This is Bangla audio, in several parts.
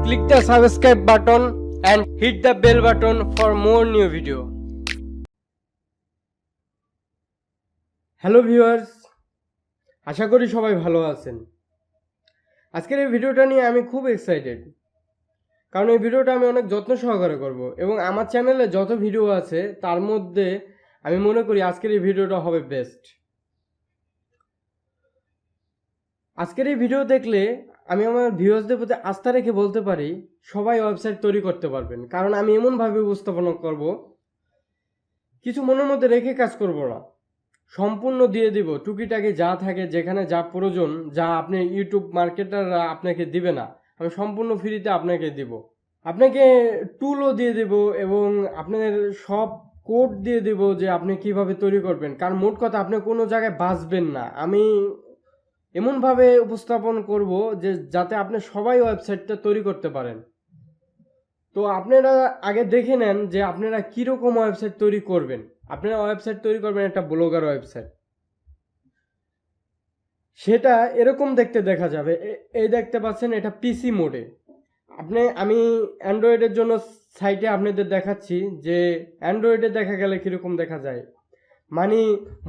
click the subscribe button and hit the bell button for more new video. Hello viewers, আশা করি সবাই ভালো আছেন। আজকের এই ভিডিওটা নিয়ে আমি খুব এক্সাইটেড, কারণ এই ভিডিওটা আমি অনেক যত্ন সহকারে করব এবং আমার চ্যানেলে যত ভিডিও আছে তার মধ্যে আমি মনে করি আজকের এই ভিডিওটা হবে বেস্ট। আজকের এই ভিডিও দেখলে আমি আমার ভিউয়ার্সদের প্রতি আস্থা রেখে বলতে পারি সবাই ওয়েবসাইট তৈরি করতে পারবেন, কারণ আমি এমনভাবে উপস্থাপনা করব, কিছু মনের মধ্যে রেখে কাজ করব না, সম্পূর্ণ দিয়ে দিব। টুকিটাকি যা থাকে, যেখানে যা প্রয়োজন, যা আপনি ইউটিউব মার্কেটাররা আপনাকে দিবে না, আমি সম্পূর্ণ ফ্রিতে আপনাকে দিব। আপনাকে টুলও দিয়ে দেব এবং আপনাদের সব কোড দিয়ে দেব যে আপনি কিভাবে তৈরি করবেন। কারণ মোট কথা, আপনি কোনো জায়গায় বাঁচবেন না। আমি এমনভাবে উপস্থাপন করব যে যাতে আপনি সবাই ওয়েবসাইটটা তৈরি করতে পারেন। তো আপনারা আগে দেখে নেন যে আপনারা কীরকম ওয়েবসাইট তৈরি করবেন। আপনারা ওয়েবসাইট তৈরি করবেন একটা ব্লগার ওয়েবসাইট, সেটা এরকম দেখতে দেখা যাবে। এই দেখতে পাচ্ছেন, এটা পিসি মোডে। আমি অ্যান্ড্রয়েডের জন্য সাইটে আপনাদের দেখাচ্ছি যে অ্যান্ড্রয়েডে দেখা গেলে কীরকম দেখা যায়। মানে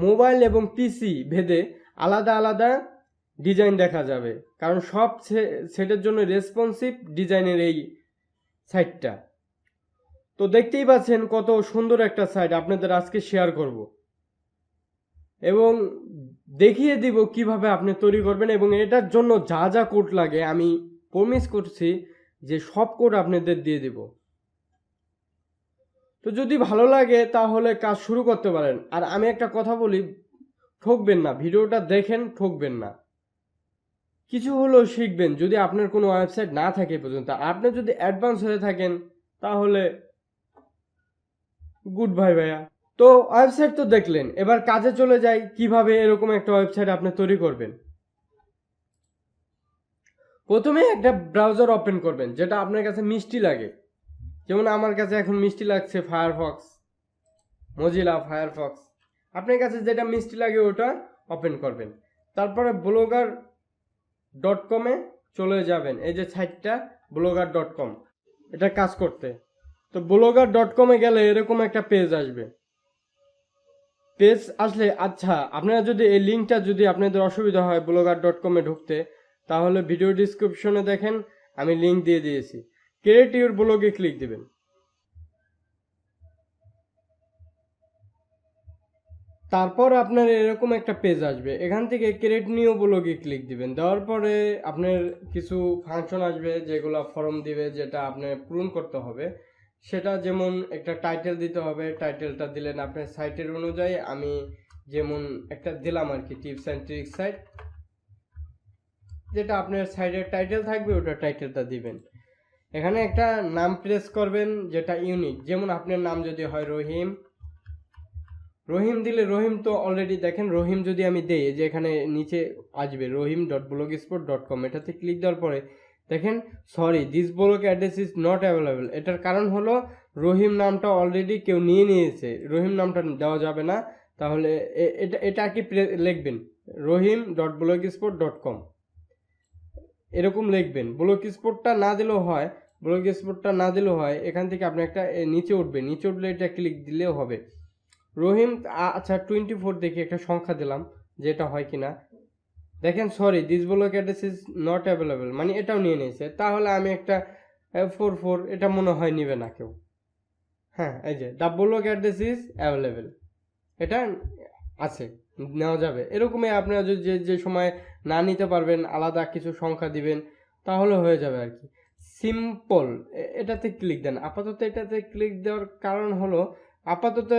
মোবাইল এবং পিসি ভেদে আলাদা আলাদা ডিজাইন দেখা যাবে, কারণ সব সেটের জন্য রেসপন্সিভ ডিজাইনের এই সাইটটা। তো দেখতেই পাচ্ছেন কত সুন্দর একটা সাইট আপনাদের আজকে শেয়ার করব এবং দেখিয়ে দিব কিভাবে আপনি তৈরি করবেন। এবং এটার জন্য যা যা কোড লাগে আমি প্রমিস করছি যে সব কোড আপনাদের দিয়ে দিব। তো যদি ভালো লাগে তাহলে কাজ শুরু করতে পারেন। আর আমি একটা কথা বলি, ঠকবেন না, ভিডিওটা দেখেন, ঠকবেন না, কিছু হলেও শিখবেন। যদি আপনার কোনো ওয়েবসাইট না থাকে পর্যন্ত, আপনি যদি অ্যাডভান্স হয়ে থাকেন তাহলে গুড বাই ভাইয়া। তো ওয়েবসাইট তো দেখলেন, এবার কাজে চলে যাই কিভাবে এরকম একটা ওয়েবসাইট আপনি তৈরি করবেন। প্রথমে একটা ব্রাউজার ওপেন করবেন যেটা আপনার কাছে মিষ্টি লাগে। যেমন আমার কাছে এখন মিষ্টি লাগছে ফায়ারফক্স, মজিলা ফায়ারফক্স। আপনার কাছে যেটা মিষ্টি লাগে ওটা ওপেন করবেন। তারপরে blogger.com-এ চলে যাবেন। এই যে সাইটটা blogger.com, এটা কাজ করতে। তো blogger.com-এ গেলে এরকম একটা পেজ আসবে। পেজ আসলে, আচ্ছা, আপনারা যদি এই লিঙ্কটা যদি আপনাদের অসুবিধা হয় blogger.com-এ ঢুকতে, তাহলে ভিডিও ডিসক্রিপশনে দেখেন আমি লিঙ্ক দিয়ে দিয়েছি। ক্রিয়েট ইউর ব্লগে ক্লিক দিবেন। তারপর আপনার এরকম একটা পেজ আসবে, এখান থেকে ক্রিয়েট নিউ ব্লগে ক্লিক দিবেন। দেওয়ার পরে আপনার কিছু ফাংশন আসবে যেগুলো ফর্ম দিবে, যেটা আপনার পূরণ করতে হবে। সেটা যেমন একটা টাইটেল দিতে হবে, টাইটেলটা দিলেন আপনার সাইটের অনুযায়ী। আমি যেমন একটা দিলাম আর কি, টিপস অ্যান্ড ট্রিক্স সাইট, যেটা আপনার সাইটের টাইটেল থাকবে ওটা টাইটেলটা দিবেন। এখানে একটা নাম প্রেস করবেন যেটা ইউনিক। যেমন আপনার নাম যদি হয় রহিম দিলে রহিম তো অলরেডি দেখেন, রহিম যদি আমি দেই যে এখানে নিচে আসবে রহিম.blogspot.com, এটাতে ক্লিক দেওয়ার পরে দেখেন sorry this blog address is not available. এটার কারণ হলো রহিম নামটা অলরেডি কেউ নিয়ে নিয়েছে, রহিম নামটা দেওয়া যাবে না। তাহলে এটা কি লিখবেন রহিম.blogspot.com, এরকম লিখবেন। ব্লগস্পটটা না দিলেও হয়, এখান থেকে আপনি একটা নিচে উঠলে এটা ক্লিক দিলেও হবে। রহিম, আচ্ছা 24 দেখি একটা সংখ্যা দিলাম, যেটা হয় কিনা দেখেন। Sorry this blog address is not available, মানে এটাও নিয়ে নিয়েছে। তাহলে আমি একটা 44, এটা মনে হয় নিবে না কেউ। হ্যাঁ, এই যে the blog address is available, এটা আছে, নেওয়া যাবে। এরকমই আপনারা যদি যে সময় না নিতে পারবেন আলাদা কিছু সংখ্যা দিবেন, তাহলে হয়ে যাবে আর কি। সিম্পল, এটাতে ক্লিক দেন। আপাতত এটাতে ক্লিক দেওয়ার কারণ হলো আপাতত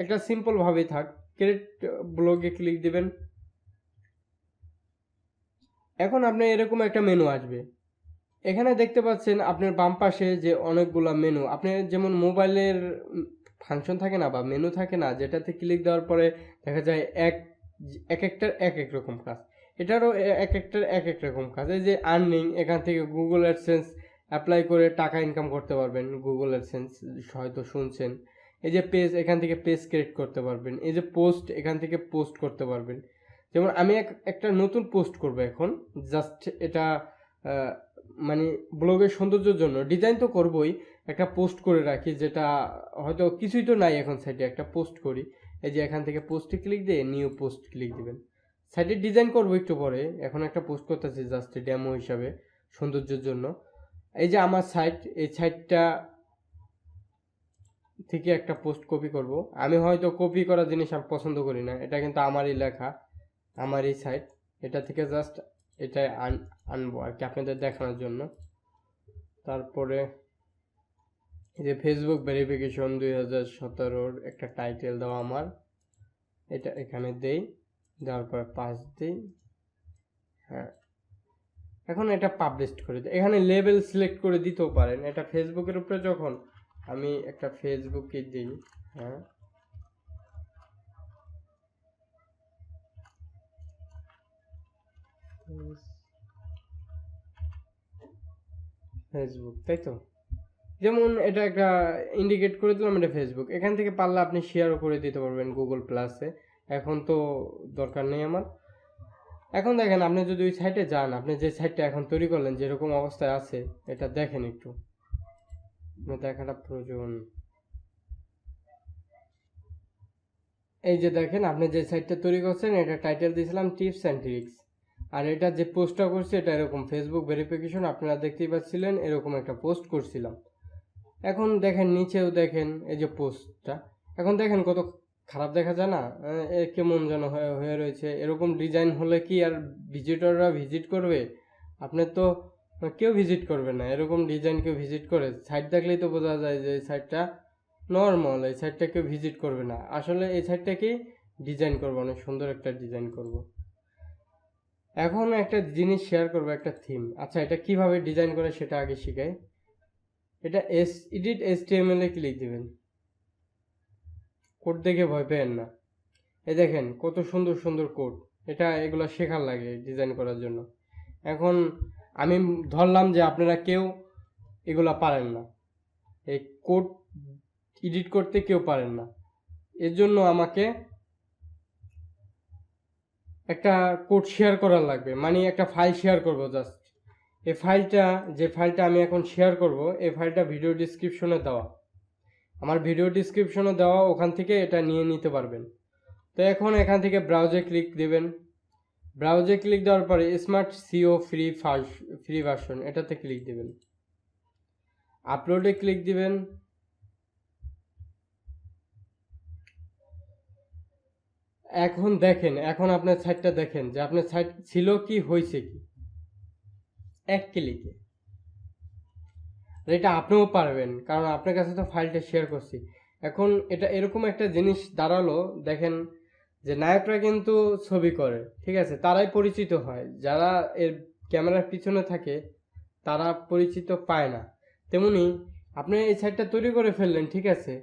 একটা সিম্পল ভাবেই থাক। ক্রিয়েট ব্লগে ক্লিক দিবেন। এখন আপনার এরকম একটা মেনু আসবে। এখানে দেখতে পাচ্ছেন আপনার বাম পাশে যে অনেকগুলো মেনু, আপনার যেমন মোবাইলের ফাংশন থাকে না বা মেনু থাকে না, যেটাতে ক্লিক দেওয়ার পরে দেখা যায় এক একটার এক এক রকম কাজ। এটারও এক একটার এক এক রকম কাজ। এই যে আর্নিং, এখান থেকে গুগল অ্যাডসেন্স অ্যাপ্লাই করে টাকা ইনকাম করতে পারবেন। গুগল অ্যাডসেন্স হয়তো শুনছেন। এই যে পেজ, এখান থেকে পেজ ক্রিয়েট করতে পারবেন। এই যে পোস্ট, এখান থেকে পোস্ট করতে পারবেন। যেমন আমি একটা নতুন পোস্ট করব এখন, জাস্ট এটা মানে ব্লগের সৌন্দর্যের জন্য ডিজাইন তো করবই, একটা পোস্ট করে রাখি, যেটা হয়তো কিছুই তো নাই এখন সাইটে, একটা পোস্ট করি। এই যে এখান থেকে পোস্টে ক্লিক দিয়ে নিউ পোস্ট ক্লিক দিবেন। সাইটে ডিজাইন করবো একটু পরে, এখন একটা পোস্ট করতেছি জাস্ট ডেমো হিসাবে সৌন্দর্যের জন্য। এই যে আমার সাইট, এই সাইটটা থেকে একটা পোস্ট কপি করব। আমি হয়তো কপি করা জিনিস আমি পছন্দ করি না, এটা কিন্তু আমারই লেখা, আমারই সাইট, এটা থেকে জাস্ট এটাই আনবো আর কি আপনাদের দেখানোর জন্য। তারপরে এই যে ফেসবুক ভেরিফিকেশন 2017 একটা টাইটেল দেওয়া আমার, এটা এখানে দেই, দেওয়ার পর পাস দিই। হ্যাঁ, এখন এটা পাবলিশ করে দিই। এখানে লেবেল সিলেক্ট করে দিতেও পারেন, এটা ফেসবুকের উপরে যখন আমি একটা ফেসবুকে দিই, হ্যাঁ ফেসবুক, তাই তো, যেমন এটা একটা ইন্ডিকেট করে দিলাম এটা ফেসবুক। এখান থেকে পারলে আপনি শেয়ারও করে দিতে পারবেন গুগল প্লাসে, এখন তো দরকার নেই আমার। এখন দেখেন আপনি যদি ওই সাইটে যান, আপনি যে সাইটটা এখন তৈরি করলেন যেরকম অবস্থায় আছে, এটা দেখেন একটু, দেখাটা প্রয়োজন। এই যে দেখেন আপনি যে সাইটটা তৈরি করছেন, এটা টাইটেল দিয়েছিলাম টিপস অ্যান্ড ট্রিক্স, আর এটা যে পোস্টটা করছে এটা এরকম ফেসবুক ভেরিফিকেশন, আপনারা দেখতেই পাচ্ছিলেন এরকম একটা পোস্ট করছিলাম। এখন দেখেন নিচেও দেখেন এই যে পোস্টটা, এখন দেখেন কত খারাপ দেখা যায় না, কেমন যেন হয়ে রয়েছে। এরকম ডিজাইন হলে কি আর ভিজিটররা ভিজিট করবে? আপনার তো কেউ ভিজিট করবে না, এরকম ডিজাইন কেউ ভিজিট করে? সাইট দেখলেই তো বোঝা যায় যে এই সাইটটা নর্মাল, এই সাইটটা কেউ ভিজিট করবে না। আসলে এই সাইটটাকে ডিজাইন করবো, অনেক সুন্দর একটা ডিজাইন করব। এখন একটা জিনিস শেয়ার করবো, একটা থিম। আচ্ছা, এটা কিভাবে ডিজাইন করে সেটা আগে শিখাই। এটা এডিট HTML এ ক্লিক দিবেন, কোড দেখে ভয় পেয়েন না। এই দেখেন কত সুন্দর সুন্দর কোড, এটা এগুলো শেখার লাগে ডিজাইন করার জন্য। এখন আমি ধরলাম যে আপনারা কেউ এগুলা পারেন না, এই কোড এডিট করতে কেউ পারেন না, এর জন্য আমাকে একটা কোড শেয়ার করার লাগবে, মানে একটা ফাইল শেয়ার করব জাস্ট। এই ফাইলটা, যে ফাইলটা আমি এখন শেয়ার করব, এই ফাইলটা ভিডিও ডিসক্রিপশনে দেওয়া, আমার ভিডিও ডিসক্রিপশনে দেওয়া, ওখান থেকে এটা নিয়ে নিতে পারবেন। তো এখন এখান থেকে ব্রাউজে ক্লিক দিবেন, ব্রাউজে ক্লিক দেওয়ার পরে স্মার্ট সিও ফ্রি ভার্সন এটাতে ক্লিক দিবেন, আপলোডে ক্লিক দিবেন। এখন দেখেন, এখন আপনার সাইটটা দেখেন যে আপনার সাইট ছিল কি হয়েছে কি, এক ক্লিকে। এটা আপনিও পারবেন, কারণ আপনার কাছে তো ফাইলটা শেয়ার করছি। এখন এটা এরকম একটা জিনিস দাঁড়ালো, দেখেন যে নায়করা কিন্তু ছবি করে, ঠিক আছে, তারাই পরিচিত হয়, যারা এর ক্যামেরার পিছনে থাকে তারা পরিচিত পায় না। তেমনি আপনি এই সাইটটা তৈরি করে ফেললেন, ঠিক আছে,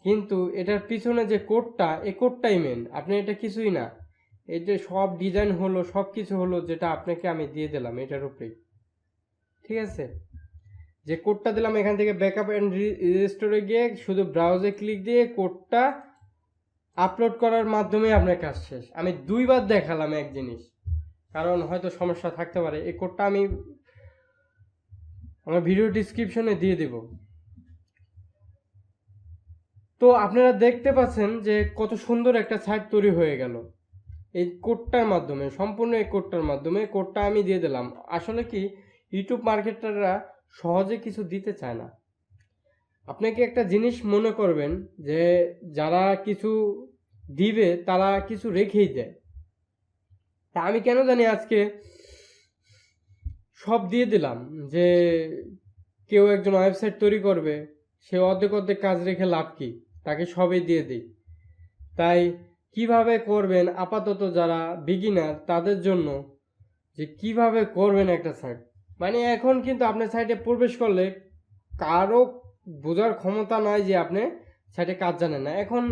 কিন্তু এটার পিছনে যে কোডটা, এই কোডটাই মেন, আপনি এটা কিছুই না। এই যে সব ডিজাইন হলো, সব কিছু হলো, যেটা আপনাকে আমি দিয়ে দিলাম এটার উপরেই, ঠিক আছে। যে কোডটা দিলাম এখান থেকে ব্যাকআপ এন্ড রিস্টোরে গিয়ে শুধু ব্রাউজে ক্লিক দিয়ে কোডটা আপলোড করার মাধ্যমে আপনার কাজ শেষ। আমি দুইবার দেখালাম এক জিনিস, কারণ হয়তো সমস্যা থাকতে পারে। এই কোডটা আমি আমার ভিডিও ডিসক্রিপশনে দিয়ে দেব। তো আপনারা দেখতে পাচ্ছেন যে কত সুন্দর একটা সাইট তৈরি হয়ে গেল এই কোডটার মাধ্যমে, সম্পূর্ণ এই কোডটার মাধ্যমে। কোডটা আমি দিয়ে দিলাম। আসলে কি, ইউটিউব মার্কেটাররা সহজে কিছু দিতে চায় না। আপনাকে একটা জিনিস মনে করবেন যে যারা কিছু দিবে তারা কিছু রেখেই দেয়। তা আমি কেন জানি আজকে সব দিয়ে দিলাম, যে কেউ একজন ওয়েবসাইট তৈরি করবে, সে অর্ধেক অর্ধেক কাজ রেখে লাভ কি, তাকে সবই দিয়ে দিই। তাই কিভাবে করবেন, আপাতত যারা বিগিনার তাদের জন্য, যে কিভাবে করবেন একটা সাইট, মানে এখন কিন্তু আপনার সাইটে প্রবেশ করলে কারো বোঝার ক্ষমতা নাই যে আপনি সাইটে কাজ জানেন না। এখন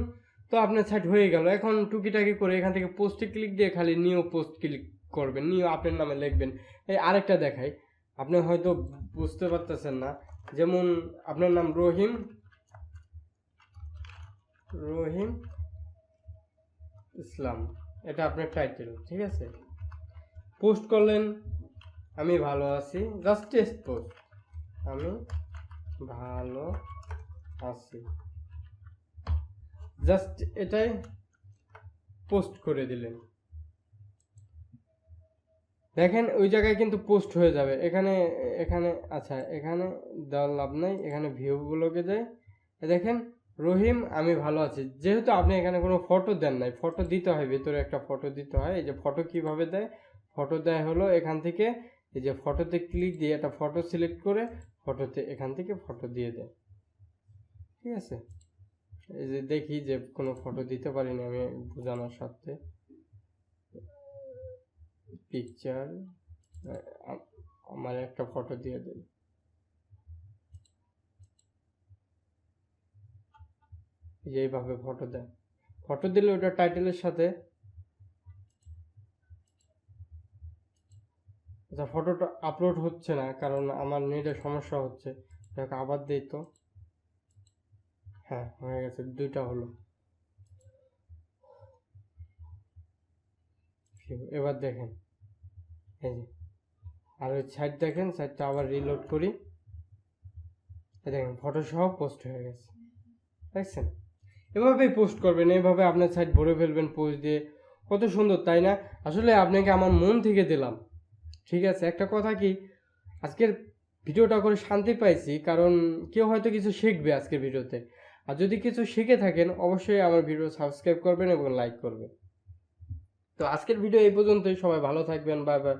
তো আপনার সাইট হয়ে গেল, এখন টুকিটাকি করে এখান থেকে পোস্টে ক্লিক দিয়ে খালি নিউ পোস্ট ক্লিক করবেন, নিউ আপনার নামে লিখবেন। এই আরেকটা দেখাই, আপনি হয়তো বুঝতে পারতেছেন না, যেমন আপনার নাম রহিম ইসলাম, এটা আপনার টাইটেল, ঠিক আছে। পোস্ট করলেন, আমি ভালো আছি, জাস্ট টেস্ট পোস্ট, আমি ভালো আছি, জাস্ট এটাই পোস্ট করে দিলেন। দেখেন ওই জায়গায় কিন্তু পোস্ট হয়ে যাবে। এখানে এখানে আচ্ছা এখানে দেওয়ার লাভ নাই, এখানে ভিউগুলোকে যায়। দেখেন রহিম আমি ভালো আছি, যেহেতু আপনি এখানে কোনো ফটো দেন নাই, ফটো দিতে হয়, ভেতরে একটা ফটো দিতে হয়। এই যে ফটো কিভাবে দেয়, ফটো দেয় হলো এখান থেকে, এই যে ফটোতে ক্লিক দিয়ে একটা ফটো সিলেক্ট করে ফটোতে এখান থেকে ফটো দিয়ে দেয়। ঠিক আছে, এই যে দেখি যে কোনো ফটো দিতে পারিনি আমি বোঝানোর সাথে, পিকচার আমার একটা ফটো দিয়ে দেন। এইভাবে ফটো দেয়, ফটো দিলে ওটা টাইটেলের সাথে, আচ্ছা ফটোটা আপলোড হচ্ছে না কারণ আমার নেটের সমস্যা হচ্ছে, আবার দিই তো। হ্যাঁ হয়ে গেছে, দুইটা হলো। এবার দেখেন এই যে, আর ওই সাইড দেখেন, সাইডটা আবার রিলোড করি, দেখেন ফটো সহ পোস্ট হয়ে গেছে, দেখছেন? এভাবেই পোস্ট করবেন, এভাবে আপনার সাইট ভরে ফেলবেন পোস্ট দিয়ে, কত সুন্দর তাই না? আসলে আপনাকে আমার মন থেকে দিলাম। ঠিক আছে, একটা কথা কি, আজকের ভিডিওটা করে শান্তি পাইছি, কারণ কেউ হয়তো কিছু শিখবে আজকের ভিডিওতে। আর যদি কিছু শিখে থাকেন অবশ্যই আমার ভিডিও সাবস্ক্রাইব করবেন এবং লাইক করবেন। তো আজকের ভিডিও এই পর্যন্তই, সবাই ভালো থাকবেন, বাই বাই।